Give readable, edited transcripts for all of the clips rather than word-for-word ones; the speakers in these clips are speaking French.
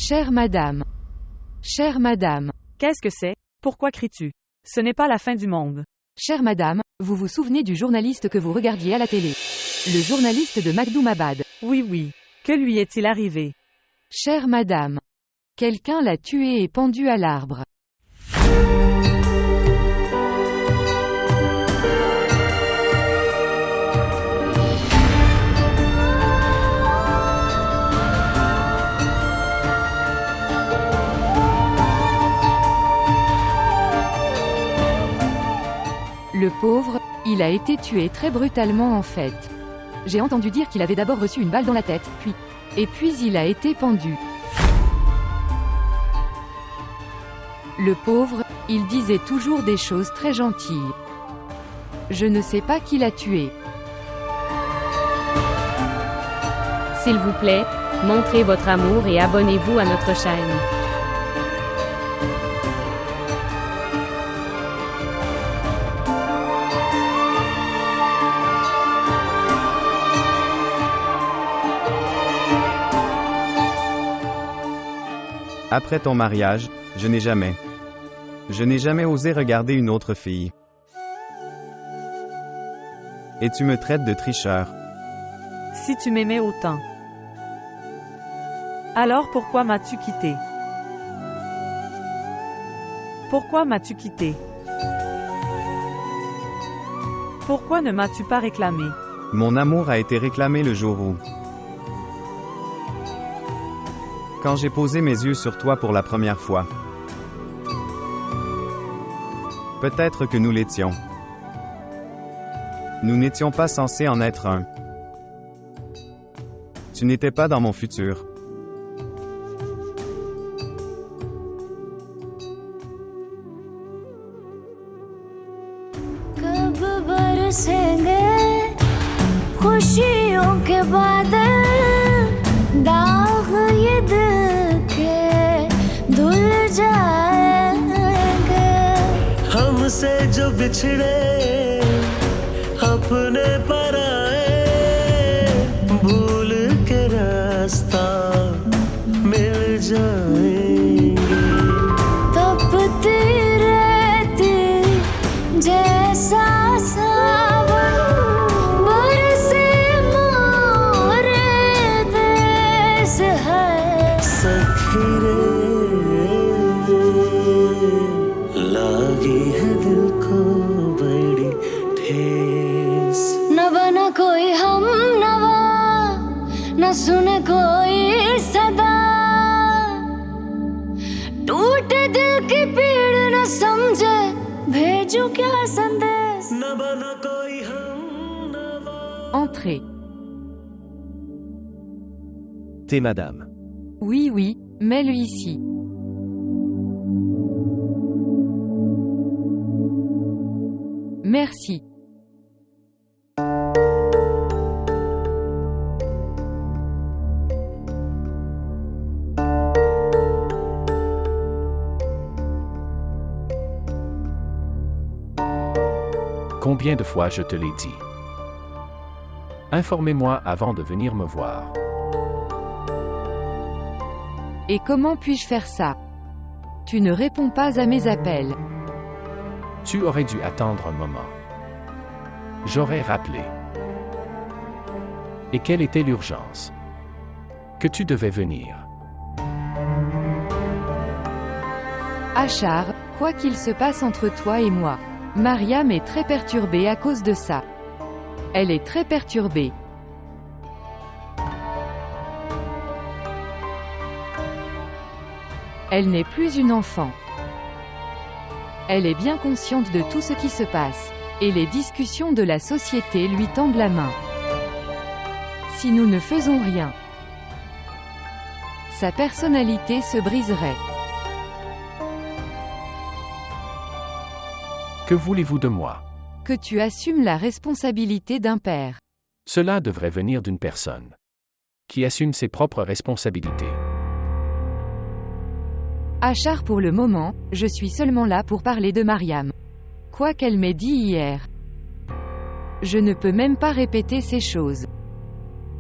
Chère madame. Chère madame. Qu'est-ce que c'est? Pourquoi cries-tu? Ce n'est pas la fin du monde. Chère madame, vous vous souvenez du journaliste que vous regardiez à la télé? Le journaliste de Magdoumabad. Oui. Que lui est-il arrivé? Chère madame. Quelqu'un l'a tué et pendu à l'arbre. Le pauvre, il a été tué très brutalement en fait. J'ai entendu dire qu'il avait d'abord reçu une balle dans la tête, puis il a été pendu. Le pauvre, il disait toujours des choses très gentilles. Je ne sais pas qui l'a tué. S'il vous plaît, montrez votre amour et abonnez-vous à notre chaîne. Après ton mariage, je n'ai jamais osé regarder une autre fille. Et tu me traites de tricheur. Si tu m'aimais autant. Alors pourquoi m'as-tu quitté? Pourquoi m'as-tu quitté? Pourquoi ne m'as-tu pas réclamé? Mon amour a été réclamé le jour où... Quand j'ai posé mes yeux sur toi pour la première fois. Peut-être que nous l'étions. Nous n'étions pas censés en être un. Tu n'étais pas dans mon futur. कब बरसेंगे खुशियों के बादल दाग ये दिल के धुल जाएंगे हमसे जो बिछड़े अपने पराए भूल के रास्ता मिल जाएंगे तपती रहती जैसा सावन बरसे मोरे देश है सखी रे लागी है दिल को बड़ी ठेस न बना कोई हम नवा न सुने कोई सदा टूटे दिल की पीड़ न समझे भेजू क्या संदेश न बना कोई हम नवा Entrez. Thé madame. Oui, mets-le ici. Merci. Combien de fois je te l'ai dit? Informez-moi avant de venir me voir. Et comment puis-je faire ça? Tu ne réponds pas à mes appels. Tu aurais dû attendre un moment. J'aurais rappelé. Et quelle était l'urgence? Que tu devais venir. Achar, quoi qu'il se passe entre toi et moi, Mariam est très perturbée à cause de ça. Elle est très perturbée. Elle n'est plus une enfant. Elle est bien consciente de tout ce qui se passe. Et les discussions de la société lui tendent la main. Si nous ne faisons rien, sa personnalité se briserait. Que voulez-vous de moi? Que tu assumes la responsabilité d'un père. Cela devrait venir d'une personne qui assume ses propres responsabilités. Achar, pour le moment, je suis seulement là pour parler de Mariam. Quoi qu'elle m'ait dit hier. Je ne peux même pas répéter ces choses.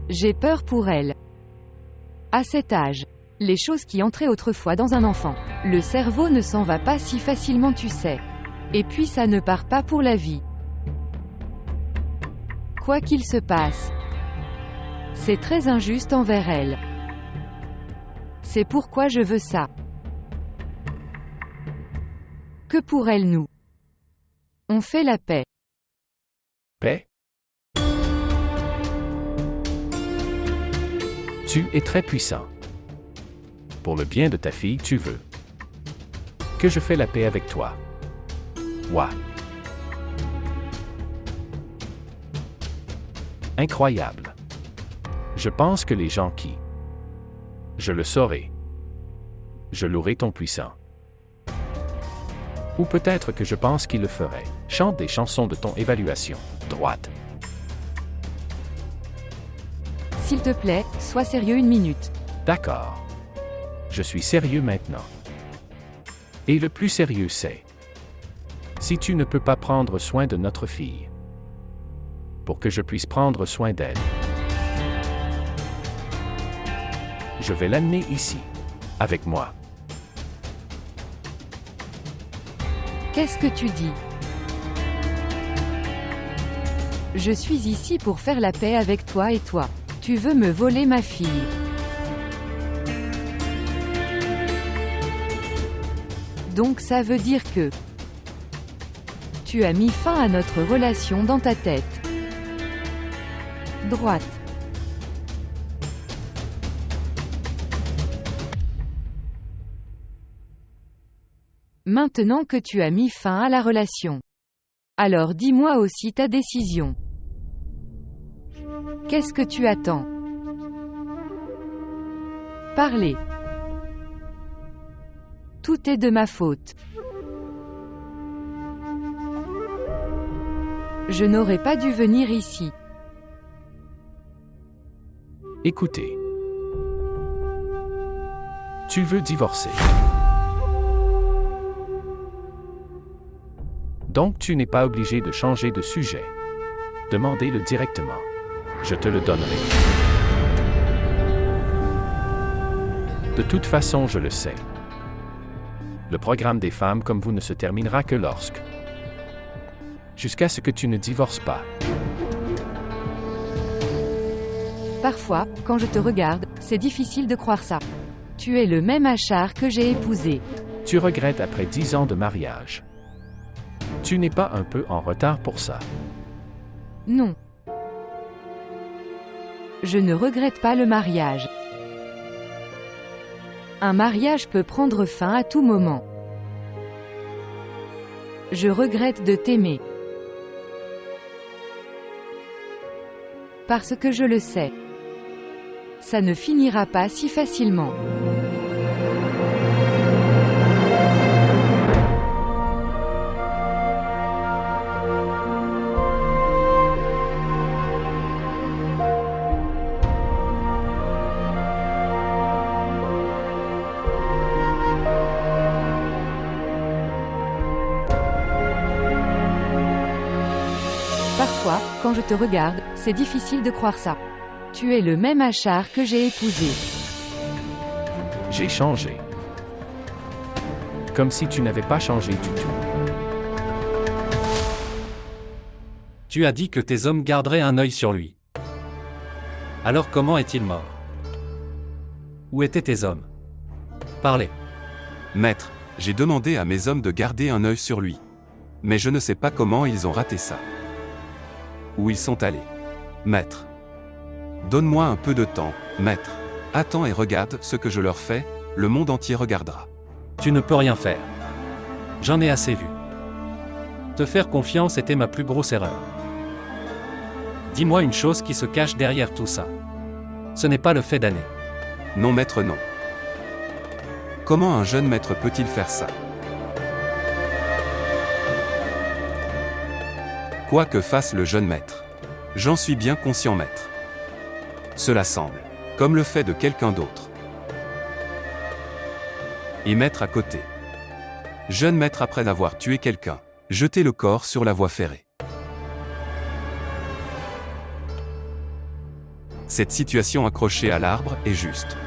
J'ai peur pour elle. À cet âge. Les choses qui entraient autrefois dans un enfant. Le cerveau ne s'en va pas si facilement, tu sais. Et puis ça ne part pas pour la vie. Quoi qu'il se passe, c'est très injuste envers elle. C'est pourquoi je veux ça. Que pour elle nous. On fait la paix. Paix? Tu es très puissant. Pour le bien de ta fille, tu veux que je fais la paix avec toi. Ouah. Incroyable. Je pense que les gens qui... Je le saurai. Je louerai ton puissant. Ou peut-être que je pense qu'il le ferait. Chante des chansons de ton évaluation. Droite. S'il te plaît, sois sérieux une minute. D'accord. Je suis sérieux maintenant. Et le plus sérieux c'est... Si tu ne peux pas prendre soin de notre fille, pour que je puisse prendre soin d'elle, je vais l'amener ici, avec moi. Qu'est-ce que tu dis? Je suis ici pour faire la paix avec toi et toi. Tu veux me voler ma fille. Donc ça veut dire que tu as mis fin à notre relation dans ta tête. Droite. Maintenant que tu as mis fin à la relation, alors dis-moi aussi ta décision. Qu'est-ce que tu attends? Parlez. Tout est de ma faute. Je n'aurais pas dû venir ici. Écoutez. Tu veux divorcer. Donc tu n'es pas obligé de changer de sujet. Demandez-le directement. Je te le donnerai. De toute façon, je le sais. Le programme des femmes comme vous ne se terminera que lorsque... Jusqu'à ce que tu ne divorces pas. Parfois, quand je te regarde, c'est difficile de croire ça. Tu es le même Achar que j'ai épousé. Tu regrettes après 10 ans de mariage. Tu n'es pas un peu en retard pour ça? Non. Je ne regrette pas le mariage. Un mariage peut prendre fin à tout moment. Je regrette de t'aimer. Parce que je le sais. Ça ne finira pas si facilement. Parfois, quand je te regarde, c'est difficile de croire ça. Tu es le même Achar que j'ai épousé. J'ai changé. Comme si tu n'avais pas changé du tout. Tu as dit que tes hommes garderaient un œil sur lui. Alors comment est-il mort? Où étaient tes hommes? Parlez. Maître, j'ai demandé à mes hommes de garder un œil sur lui. Mais je ne sais pas comment ils ont raté ça. Où ils sont allés. Maître. Donne-moi un peu de temps, maître. Attends et regarde ce que je leur fais, le monde entier regardera. Tu ne peux rien faire. J'en ai assez vu. Te faire confiance était ma plus grosse erreur. Dis-moi une chose qui se cache derrière tout ça. Ce n'est pas le fait d'années. Non maître, non. Comment un jeune maître peut-il faire ça? Quoi que fasse le jeune maître. J'en suis bien conscient, maître. Cela semble comme le fait de quelqu'un d'autre. Et maître à côté. Jeune maître après avoir tué quelqu'un, jeter le corps sur la voie ferrée. Cette situation accrochée à l'arbre est juste.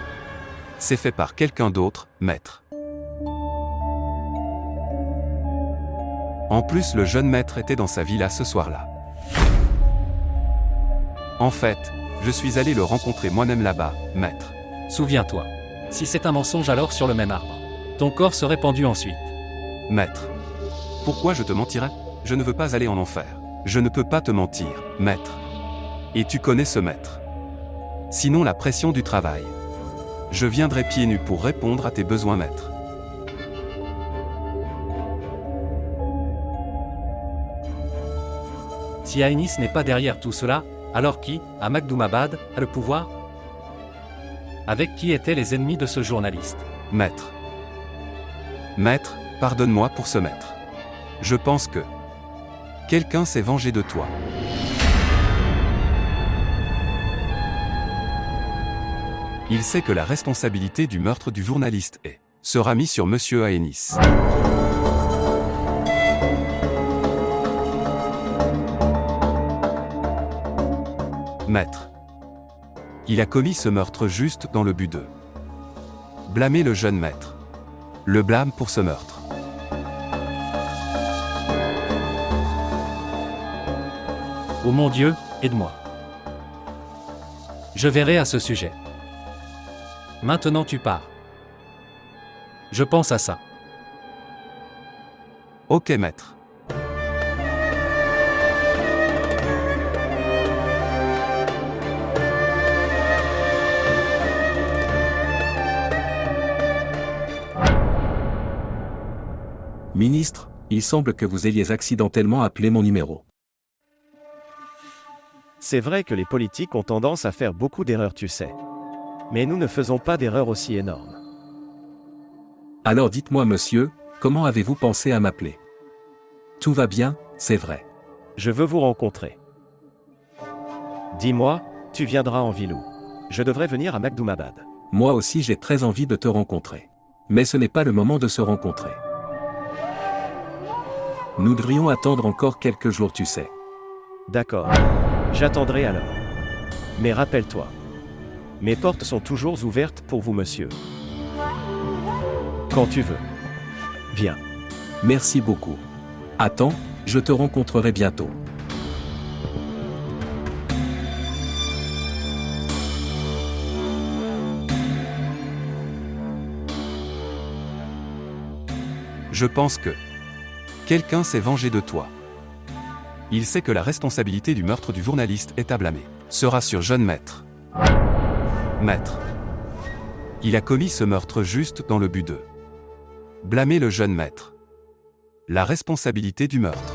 C'est fait par quelqu'un d'autre, maître. En plus, le jeune maître était dans sa villa ce soir-là. En fait, je suis allé le rencontrer moi-même là-bas, maître. Souviens-toi. Si c'est un mensonge alors sur le même arbre. Ton corps serait pendu ensuite. Maître. Pourquoi je te mentirais? Je ne veux pas aller en enfer. Je ne peux pas te mentir, maître. Et tu connais ce maître. Sinon la pression du travail. Je viendrai pieds nus pour répondre à tes besoins, maître. Si Aenis n'est pas derrière tout cela, alors qui, à Magdoumabad, a le pouvoir? Avec qui étaient les ennemis de ce journaliste? Maître. Maître, pardonne-moi pour ce maître. Je pense que quelqu'un s'est vengé de toi. Il sait que la responsabilité du meurtre du journaliste sera mise sur Monsieur Aenis. Maître. Il a commis ce meurtre juste dans le but de blâmer le jeune maître. Le blâme pour ce meurtre. Oh mon Dieu, aide-moi. Je verrai à ce sujet. Maintenant tu pars. Je pense à ça. Ok, maître. Ministre, il semble que vous ayez accidentellement appelé mon numéro. C'est vrai que les politiques ont tendance à faire beaucoup d'erreurs, tu sais. Mais nous ne faisons pas d'erreurs aussi énormes. Alors dites-moi, monsieur, comment avez-vous pensé à m'appeler? Tout va bien, c'est vrai. Je veux vous rencontrer. Dis-moi, tu viendras en ville où? Je devrais venir à Magdoumabad. Moi aussi j'ai très envie de te rencontrer. Mais ce n'est pas le moment de se rencontrer. Nous devrions attendre encore quelques jours, tu sais. D'accord. J'attendrai alors. Mais rappelle-toi. Mes portes sont toujours ouvertes pour vous, monsieur. Quand tu veux. Viens. Merci beaucoup. Attends, je te rencontrerai bientôt. Je pense que quelqu'un s'est vengé de toi. Il sait que la responsabilité du meurtre du journaliste est à blâmer. Sera sur jeune maître. Maître. Il a commis ce meurtre juste dans le but de blâmer le jeune maître. La responsabilité du meurtre.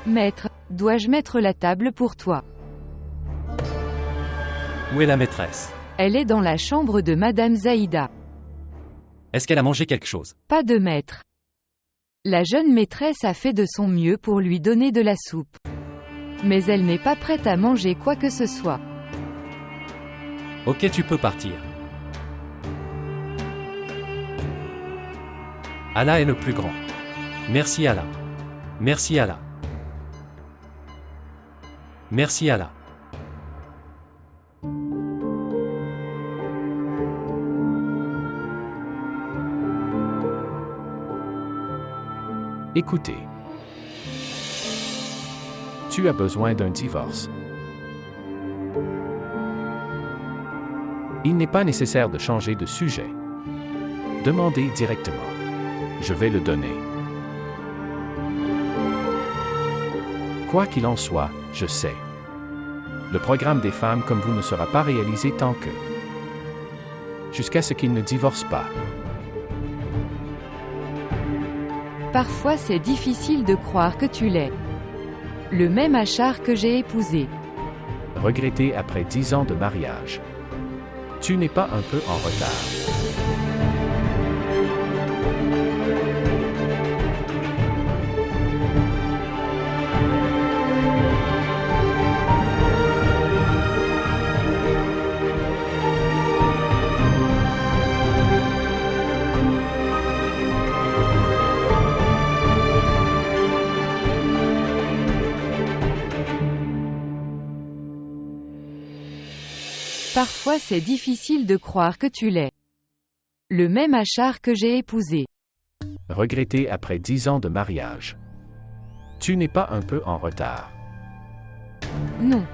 Maître, dois-je mettre la table pour toi? Où est la maîtresse? Elle est dans la chambre de Madame Zaïda. Est-ce qu'elle a mangé quelque chose? Pas de maître. La jeune maîtresse a fait de son mieux pour lui donner de la soupe. Mais elle n'est pas prête à manger quoi que ce soit. Ok, tu peux partir. Allah est le plus grand. Merci Allah. Merci Allah. Merci Allah. Écoutez. Tu as besoin d'un divorce. Il n'est pas nécessaire de changer de sujet. Demandez directement. Je vais le donner. Quoi qu'il en soit, je sais. Le programme des femmes comme vous ne sera pas réalisé tant que... jusqu'à ce qu'ils ne divorcent pas. Parfois c'est difficile de croire que tu l'es. Le même Achar que j'ai épousé. Regretter après 10 ans de mariage. Tu n'es pas un peu en retard. Parfois c'est difficile de croire que tu l'es. Le même Achar que j'ai épousé. Regretter après 10 ans de mariage. Tu n'es pas un peu en retard? Non.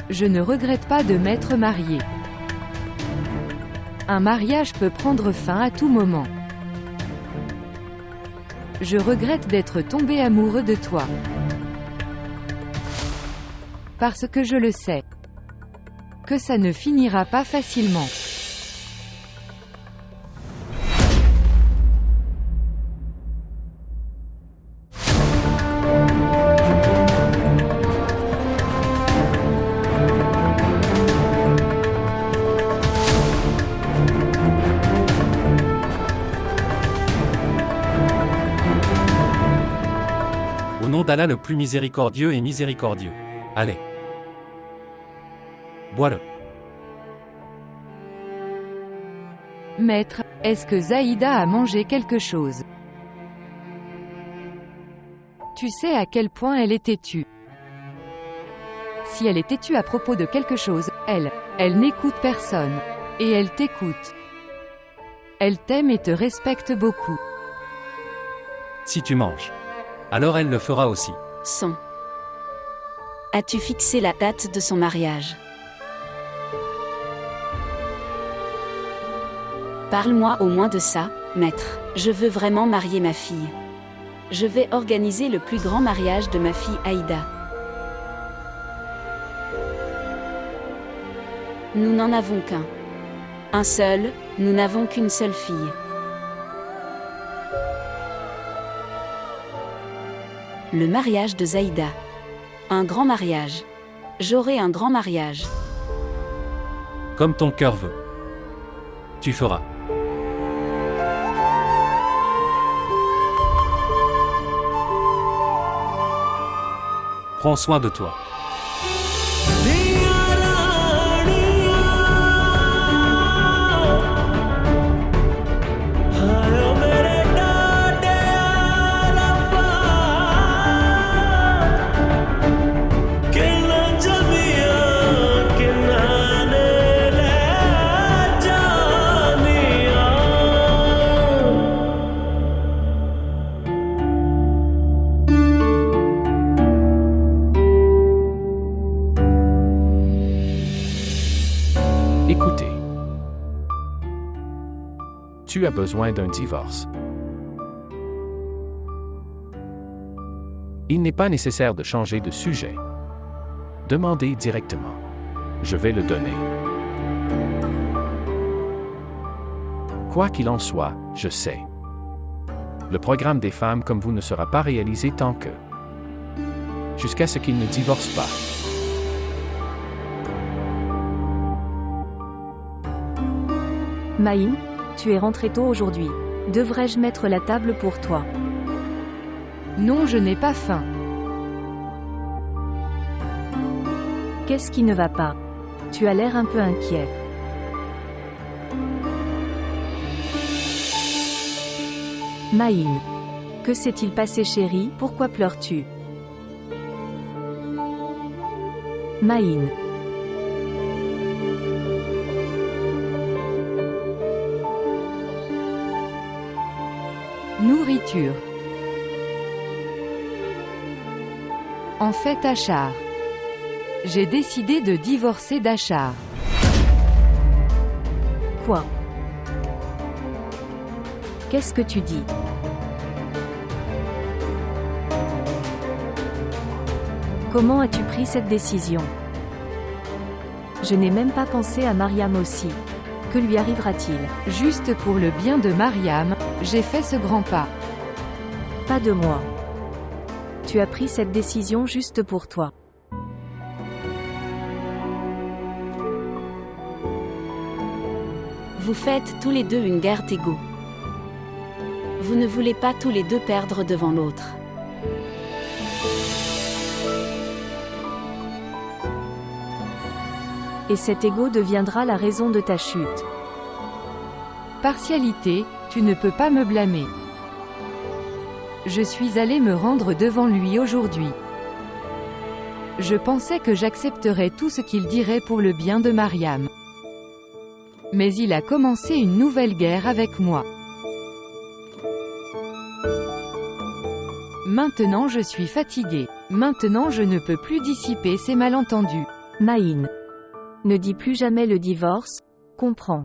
Je ne regrette pas de m'être mariée. Un mariage peut prendre fin à tout moment. Je regrette d'être tombé amoureux de toi. Parce que je le sais. Que ça ne finira pas facilement. Au nom d'Allah le plus miséricordieux et miséricordieux. Allez. Bois-le. Maître, est-ce que Zaïda a mangé quelque chose? Tu sais à quel point elle est têtue. Si elle est têtue à propos de quelque chose, elle n'écoute personne. Et elle t'écoute. Elle t'aime et te respecte beaucoup. Si tu manges, alors elle le fera aussi. Son. As-tu fixé la date de son mariage? Parle-moi au moins de ça, maître. Je veux vraiment marier ma fille. Je vais organiser le plus grand mariage de ma fille Aïda. Nous n'en avons qu'un. Un seul, nous n'avons qu'une seule fille. Le mariage de Zaïda. Un grand mariage. J'aurai un grand mariage. Comme ton cœur veut. Tu feras. Prends soin de toi. Écoutez. Tu as besoin d'un divorce. Il n'est pas nécessaire de changer de sujet. Demandez directement. Je vais le donner. Quoi qu'il en soit, je sais. Le programme des femmes comme vous ne sera pas réalisé tant que... jusqu'à ce qu'ils ne divorcent pas. Maïm, tu es rentré tôt aujourd'hui. Devrais-je mettre la table pour toi? Non, je n'ai pas faim. Qu'est-ce qui ne va pas? Tu as l'air un peu inquiet. Maïm. Que s'est-il passé chérie? Pourquoi pleures-tu? Maïm. Nourriture. En fait, Achar. J'ai décidé de divorcer d'Achar. Quoi? Qu'est-ce que tu dis? Comment as-tu pris cette décision? Je n'ai même pas pensé à Mariam aussi. Que lui arrivera-t-il? Juste pour le bien de Mariam, j'ai fait ce grand pas. Pas de moi. Tu as pris cette décision juste pour toi. Vous faites tous les deux une guerre d'ego. Vous ne voulez pas tous les deux perdre devant l'autre. Et cet ego deviendra la raison de ta chute. Partialité, tu ne peux pas me blâmer. Je suis allé me rendre devant lui aujourd'hui. Je pensais que j'accepterais tout ce qu'il dirait pour le bien de Mariam. Mais il a commencé une nouvelle guerre avec moi. Maintenant je suis fatigué. Maintenant je ne peux plus dissiper ces malentendus. Maïn. Ne dis plus jamais le divorce, comprends.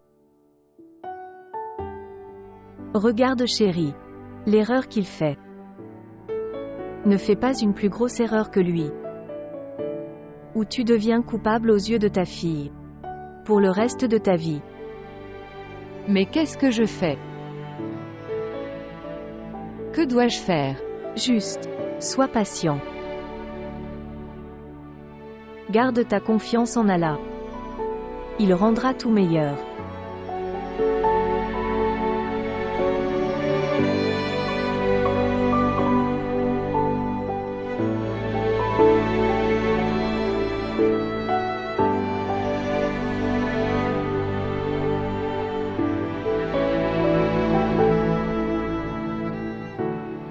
Regarde chérie. L'erreur qu'il fait. Ne fais pas une plus grosse erreur que lui. Ou tu deviens coupable aux yeux de ta fille. Pour le reste de ta vie. Mais qu'est-ce que je fais? Que dois-je faire? Juste, sois patient. Garde ta confiance en Allah. Il rendra tout meilleur.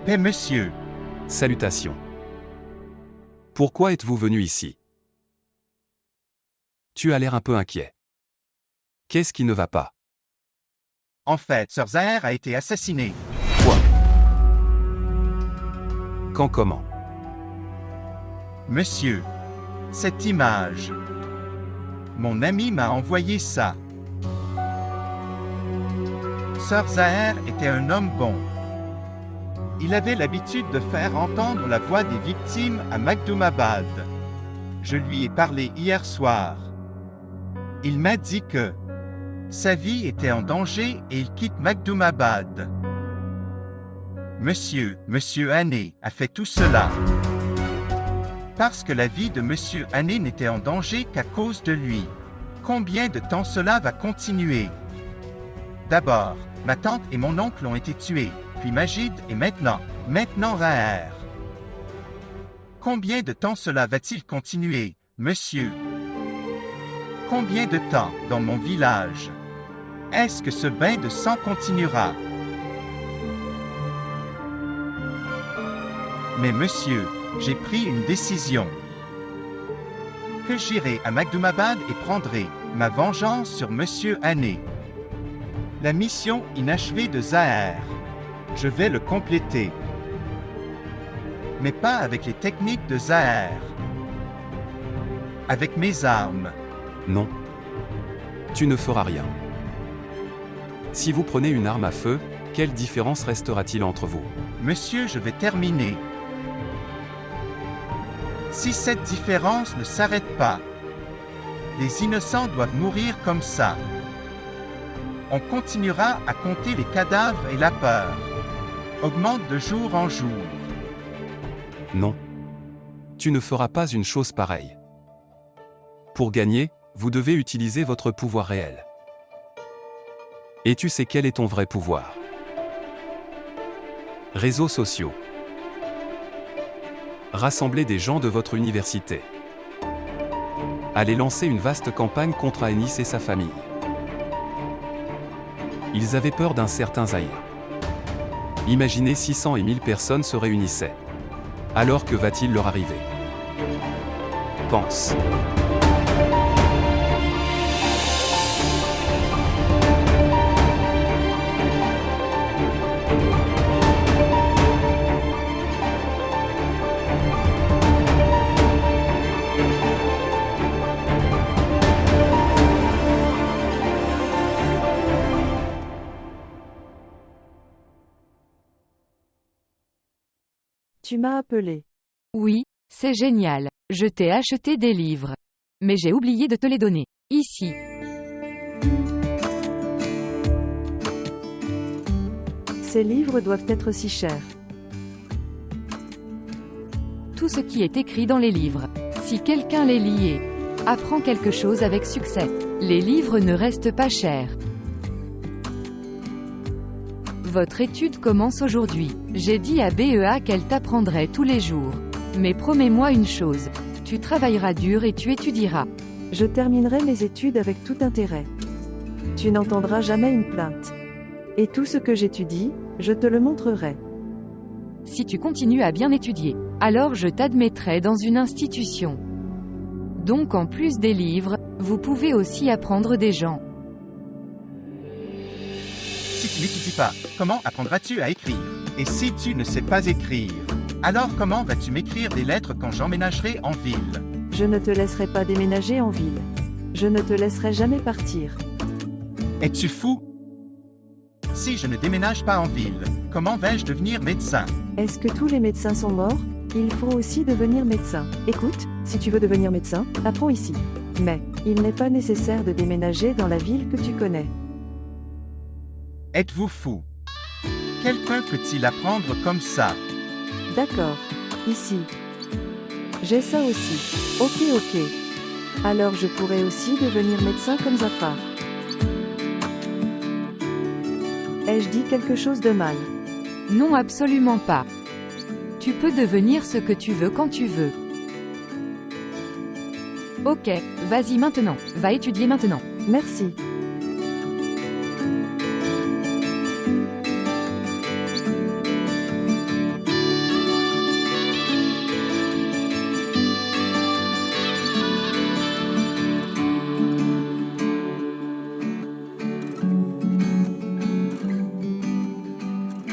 Paix monsieur. Salutations. Pourquoi êtes-vous venu ici? Tu as l'air un peu inquiet. Qu'est-ce qui ne va pas? En fait, Sœur Zahir a été assassinée. Quoi? Quand, comment? Monsieur, cette image. Mon ami m'a envoyé ça. Sœur Zahir était un homme bon. Il avait l'habitude de faire entendre la voix des victimes à Magdoumabad. Je lui ai parlé hier soir. Il m'a dit que sa vie était en danger et il quitte Magdoumabad. Monsieur Hané a fait tout cela. Parce que la vie de Monsieur Hané n'était en danger qu'à cause de lui. Combien de temps cela va continuer? D'abord, ma tante et mon oncle ont été tués, puis Majid et maintenant Zahir. Combien de temps cela va-t-il continuer, monsieur? Combien de temps dans mon village? Est-ce que ce bain de sang continuera? Mais monsieur, j'ai pris une décision. Que j'irai à Magdoumabad et prendrai ma vengeance sur Monsieur Hané. La mission inachevée de Zahir. Je vais le compléter. Mais pas avec les techniques de Zahir. Avec mes armes. Non. Tu ne feras rien. Si vous prenez une arme à feu, quelle différence restera-t-il entre vous? Monsieur, je vais terminer. Si cette différence ne s'arrête pas, les innocents doivent mourir comme ça. On continuera à compter les cadavres et la peur augmente de jour en jour. Non. Tu ne feras pas une chose pareille. Pour gagner, vous devez utiliser votre pouvoir réel. Et tu sais quel est ton vrai pouvoir? Réseaux sociaux. Rassemblez des gens de votre université. Allez lancer une vaste campagne contre Anis et sa famille. Ils avaient peur d'un certain Zahir. Imaginez 600 et 1000 personnes se réunissaient. Alors que va-t-il leur arriver? Pense. Tu m'as appelé. Oui, c'est génial. Je t'ai acheté des livres. Mais j'ai oublié de te les donner. Ici. Ces livres doivent être si chers. Tout ce qui est écrit dans les livres. Si quelqu'un les lit et apprend quelque chose avec succès, les livres ne restent pas chers. Votre étude commence aujourd'hui. J'ai dit à BEA qu'elle t'apprendrait tous les jours. Mais promets-moi une chose. Tu travailleras dur et tu étudieras. Je terminerai mes études avec tout intérêt. Tu n'entendras jamais une plainte. Et tout ce que j'étudie, je te le montrerai. Si tu continues à bien étudier, alors je t'admettrai dans une institution. Donc en plus des livres, vous pouvez aussi apprendre des gens. Si tu n'étudies pas, comment apprendras-tu à écrire? Et si tu ne sais pas écrire, alors comment vas-tu m'écrire des lettres quand j'emménagerai en ville? Je ne te laisserai pas déménager en ville. Je ne te laisserai jamais partir. Es-tu fou? Si je ne déménage pas en ville, comment vais-je devenir médecin? Est-ce que tous les médecins sont morts? Il faut aussi devenir médecin. Écoute, si tu veux devenir médecin, apprends ici. Mais, il n'est pas nécessaire de déménager dans la ville que tu connais. Êtes-vous fou? Quelqu'un peut-il apprendre comme ça? D'accord. Ici. J'ai ça aussi. Ok. Alors je pourrais aussi devenir médecin comme Zafar. Ai-je dit quelque chose de mal? Non, absolument pas. Tu peux devenir ce que tu veux quand tu veux. Ok, vas-y maintenant, va étudier maintenant. Merci.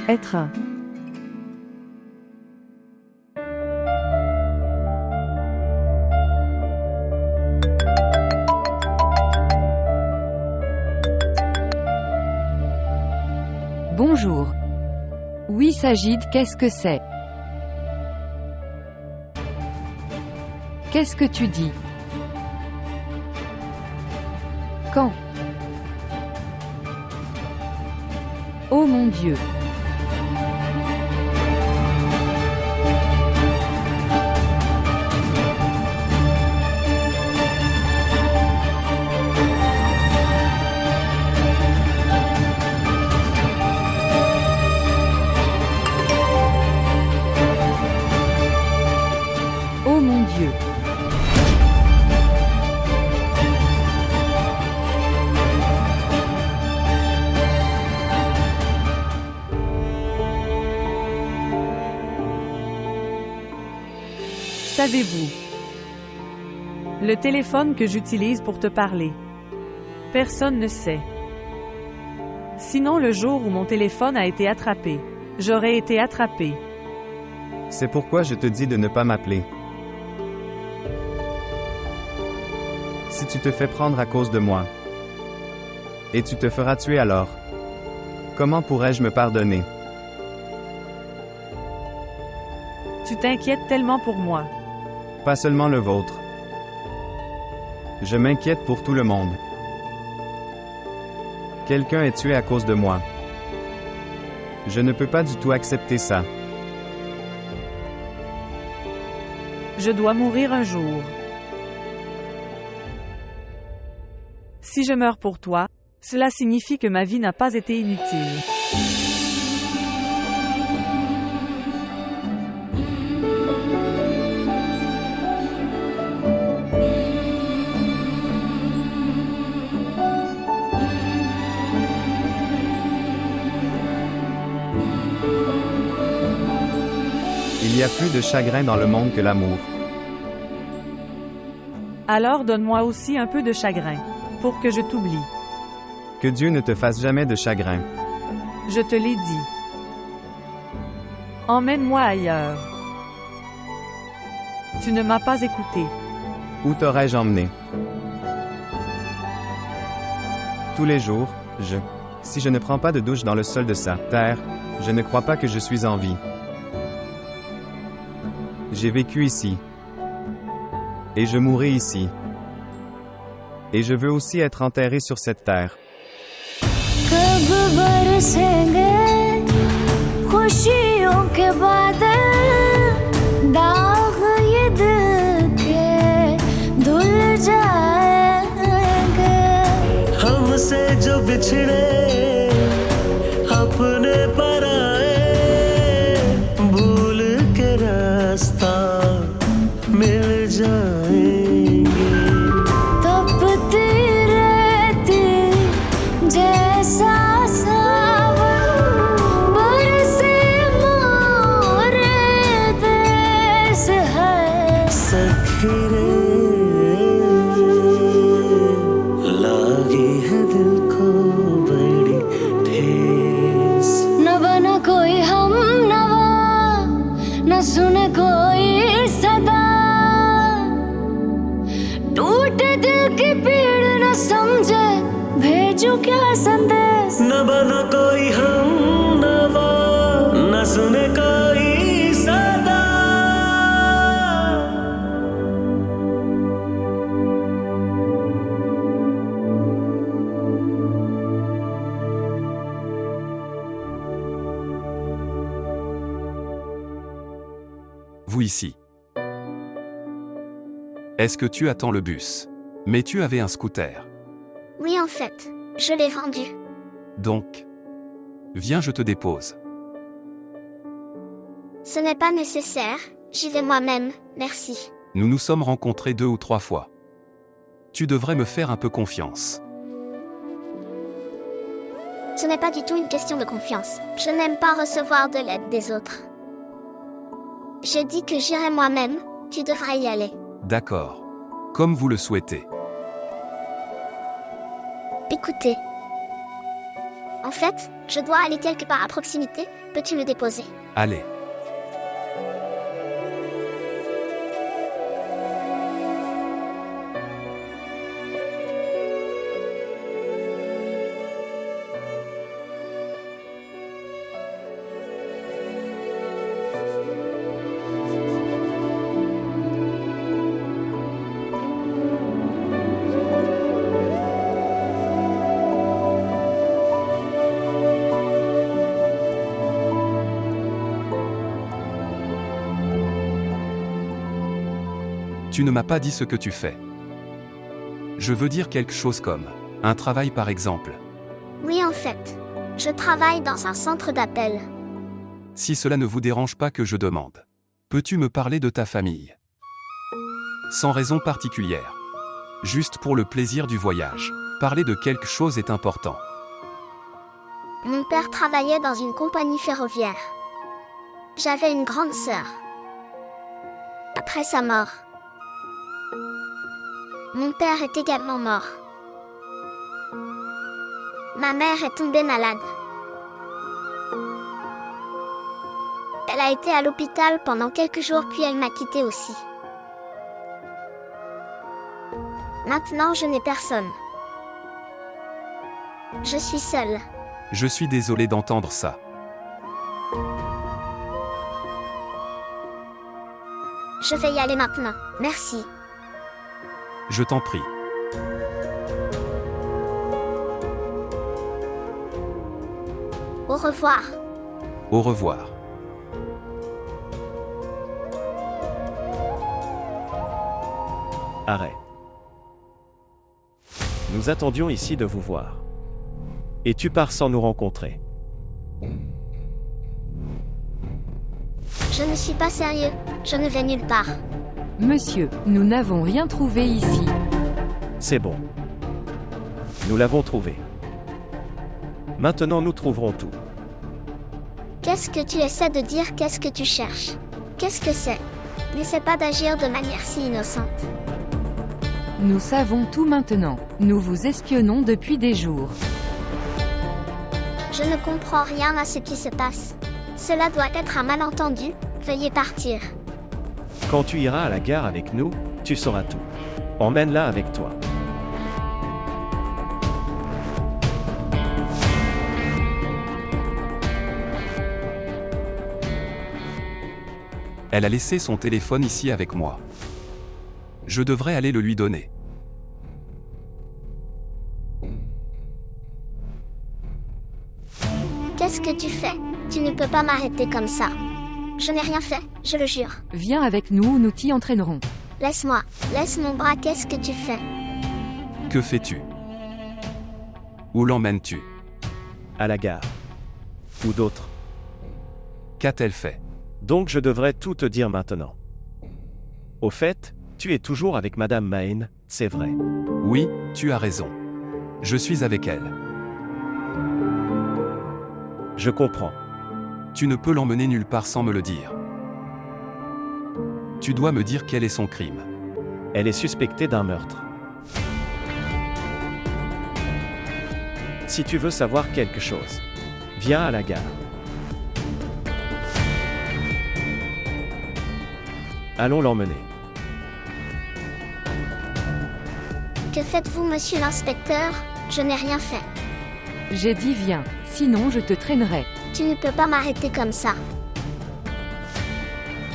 Être un. Bonjour. Oui, Sajid, qu'est-ce que c'est? Qu'est-ce que tu dis? Quand? Oh mon Dieu. Oh mon Dieu. Savez-vous? Le téléphone que j'utilise pour te parler. Personne ne sait. Sinon le jour où mon téléphone a été attrapé, j'aurais été attrapé. C'est pourquoi je te dis de ne pas m'appeler. Si tu te fais prendre à cause de moi, et tu te feras tuer alors, comment pourrais-je me pardonner? Tu t'inquiètes tellement pour moi. Pas seulement le vôtre. Je m'inquiète pour tout le monde. Quelqu'un est tué à cause de moi. Je ne peux pas du tout accepter ça. Je dois mourir un jour. Si je meurs pour toi, cela signifie que ma vie n'a pas été inutile. Il y a plus de chagrin dans le monde que l'amour. Alors donne-moi aussi un peu de chagrin, pour que je t'oublie. Que Dieu ne te fasse jamais de chagrin. Je te l'ai dit. Emmène-moi ailleurs. Tu ne m'as pas écouté. Où t'aurais-je emmené? Tous les jours, si je ne prends pas de douche dans le sol de sa terre, je ne crois pas que je suis en vie. J'ai vécu ici. Et je mourrai ici. Et je veux aussi être enterré sur cette terre. कब बरसेंगे खुशियों के बादल दाग ये दिल के धुल जाएंगे हमसे जो बिछड़े अपने पर आए भूल के रास्ता मिल जाएंगे तपती रहती जैसा सावन बरसे मोरे देश है सखी रे दिल की पीड़ न समझे भेजू क्या संदेश न बना कोई हम नवा न सुने कोई सदा Vous ici. Est-ce que tu attends le bus? Mais tu avais un scooter. Oui, en fait, je l'ai vendu. Donc, viens, je te dépose. Ce n'est pas nécessaire, j'y vais moi-même, merci. Nous nous sommes rencontrés 2 ou 3 fois. Tu devrais me faire un peu confiance. Ce n'est pas du tout une question de confiance. Je n'aime pas recevoir de l'aide des autres. J'ai dit que j'irai moi-même, tu devrais y aller. D'accord. Comme vous le souhaitez. Écoutez. En fait, je dois aller quelque part à proximité, peux-tu me déposer? Allez. Tu ne m'as pas dit ce que tu fais. Je veux dire quelque chose comme un travail par exemple. Oui, en fait. Je travaille dans un centre d'appel. Si cela ne vous dérange pas que je demande. Peux-tu me parler de ta famille? Sans raison particulière. Juste pour le plaisir du voyage. Parler de quelque chose est important. Mon père travaillait dans une compagnie ferroviaire. J'avais une grande sœur. Après sa mort, mon père est également mort. Ma mère est tombée malade. Elle a été à l'hôpital pendant quelques jours puis elle m'a quitté aussi. Maintenant, je n'ai personne. Je suis seule. Je suis désolé d'entendre ça. Je vais y aller maintenant. Merci. Je t'en prie. Au revoir. Au revoir. Arrêt. Nous attendions ici de vous voir. Et tu pars sans nous rencontrer. Je ne suis pas sérieux, je ne vais nulle part. Monsieur, nous n'avons rien trouvé ici. C'est bon. Nous l'avons trouvé. Maintenant nous trouverons tout. Qu'est-ce que tu essaies de dire? Qu'est-ce que tu cherches? Qu'est-ce que c'est? N'essaie pas d'agir de manière si innocente. Nous savons tout maintenant. Nous vous espionnons depuis des jours. Je ne comprends rien à ce qui se passe. Cela doit être un malentendu, veuillez partir. Quand tu iras à la gare avec nous, tu sauras tout. Emmène-la avec toi. Elle a laissé son téléphone ici avec moi. Je devrais aller le lui donner. Qu'est-ce que tu fais? Tu ne peux pas m'arrêter comme ça. Je n'ai rien fait, je le jure. Viens avec nous, nous t'y entraînerons. Laisse-moi, laisse mon bras, qu'est-ce que tu fais? Que fais-tu? Où l'emmènes-tu? À la gare. Ou d'autres. Qu'a-t-elle fait? Donc je devrais tout te dire maintenant. Au fait, tu es toujours avec Madame Maine, c'est vrai. Oui, tu as raison. Je suis avec elle. Je comprends. Tu ne peux l'emmener nulle part sans me le dire. Tu dois me dire quel est son crime. Elle est suspectée d'un meurtre. Si tu veux savoir quelque chose, viens à la gare. Allons l'emmener. Que faites-vous, monsieur l'inspecteur? Je n'ai rien fait. J'ai dit viens, sinon je te traînerai. Tu ne peux pas m'arrêter comme ça.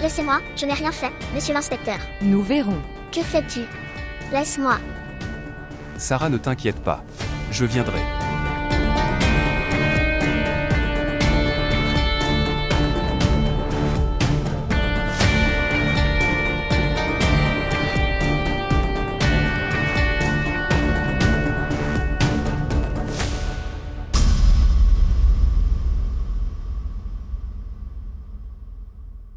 Laissez-moi, je n'ai rien fait, monsieur l'inspecteur. Nous verrons. Que fais-tu? Laisse-moi. Sarah, ne t'inquiète pas. Je viendrai.